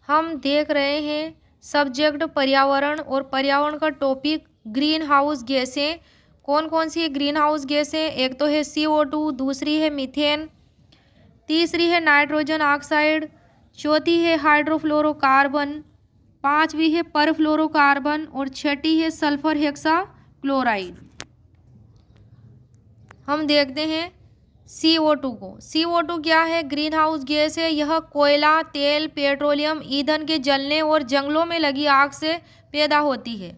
हम देख रहे हैं सब्जेक्ट पर्यावरण और पर्यावरण का टॉपिक ग्रीन हाउस गैसें। कौन कौन सी ग्रीन हाउस गैसें? एक तो है CO2, दूसरी है मीथेन, तीसरी है नाइट्रोजन ऑक्साइड, चौथी है हाइड्रोफ्लोरोकार्बन, पांचवी है परफ्लोरोकार्बन और छठी है सल्फर हेक्साक्लोराइड। हम देखते हैं CO2 को। CO2 क्या है? ग्रीन हाउस गैस है। यह कोयला, तेल, पेट्रोलियम ईंधन के जलने और जंगलों में लगी आग से पैदा होती है।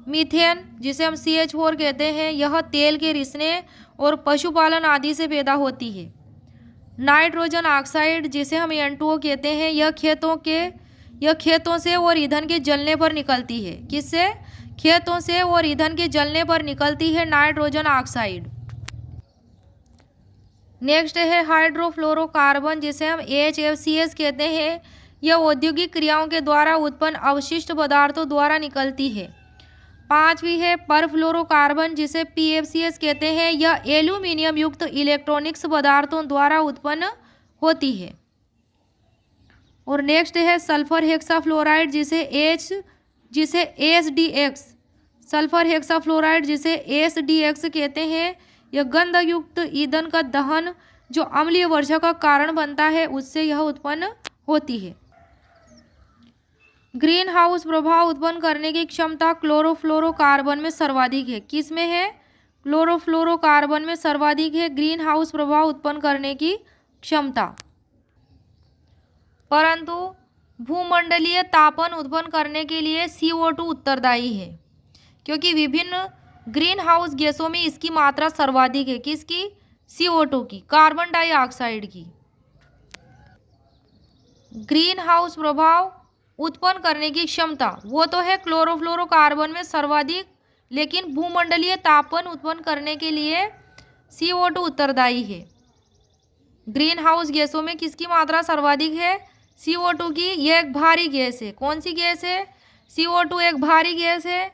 मीथेन, जिसे हम CH4 कहते हैं, यह तेल के रिसने और पशुपालन आदि से पैदा होती है। नाइट्रोजन ऑक्साइड, जिसे हम N2O कहते हैं, यह खेतों से और ईंधन के जलने पर निकलती है। किससे? खेतों से और ईंधन के जलने पर निकलती है नाइट्रोजन ऑक्साइड। नेक्स्ट है हाइड्रोफ्लोरोकार्बन, जिसे हम HFCs कहते हैं। यह औद्योगिक क्रियाओं के द्वारा उत्पन्न अवशिष्ट पदार्थों द्वारा निकलती है। पांचवी है परफ्लोरोकार्बन, जिसे PFCs कहते हैं। यह एल्यूमिनियम युक्त इलेक्ट्रॉनिक्स पदार्थों द्वारा उत्पन्न होती है। और नेक्स्ट है सल्फर हेक्साफ्लोराइड, जिसे SDX, सल्फर हेक्साफ्लोराइड जिसे SDX कहते हैं। यह गंधयुक्त ईंधन का दहन जो अम्लीय वर्षा का कारण बनता है, उससे यह उत्पन्न होती है। ग्रीन हाउस प्रभाव उत्पन्न करने की क्षमता क्लोरोफ्लोरोकार्बन में सर्वाधिक है। किस में है? क्लोरोफ्लोरोकार्बन में सर्वाधिक है ग्रीन हाउस प्रभाव उत्पन्न करने की क्षमता। परंतु भूमंडलीय तापन उत्पन्न करने के लिए CO2 उत्तरदायी है, क्योंकि विभिन्न ग्रीन हाउस गैसों में इसकी मात्रा सर्वाधिक है। किसकी? CO2 की, कार्बन डाइऑक्साइड की। ग्रीन हाउस प्रभाव उत्पन्न करने की क्षमता वो तो है क्लोरोफ्लोरोकार्बन में सर्वाधिक, लेकिन भूमंडलीय तापन उत्पन्न करने के लिए CO2 उत्तरदायी है। ग्रीन हाउस गैसों में किसकी मात्रा सर्वाधिक है? CO2 की। यह एक भारी गैस है। कौन सी गैस है? CO2 एक भारी गैस है।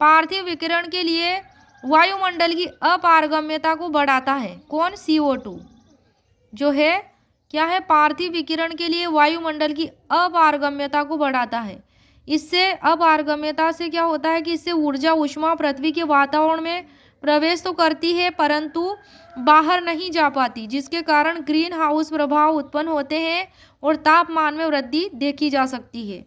पार्थिव विकिरण के लिए वायुमंडल की अपारगम्यता को बढ़ाता है। कौन? CO2 जो है क्या है? पार्थिव विकिरण के लिए वायुमंडल की अपारगम्यता को बढ़ाता है। इससे अपारगम्यता से क्या होता है कि इससे ऊर्जा ऊष्मा पृथ्वी के वातावरण में प्रवेश तो करती है, परंतु बाहर नहीं जा पाती, जिसके कारण ग्रीन हाउस प्रभाव उत्पन्न होते हैं और तापमान में वृद्धि देखी जा सकती है।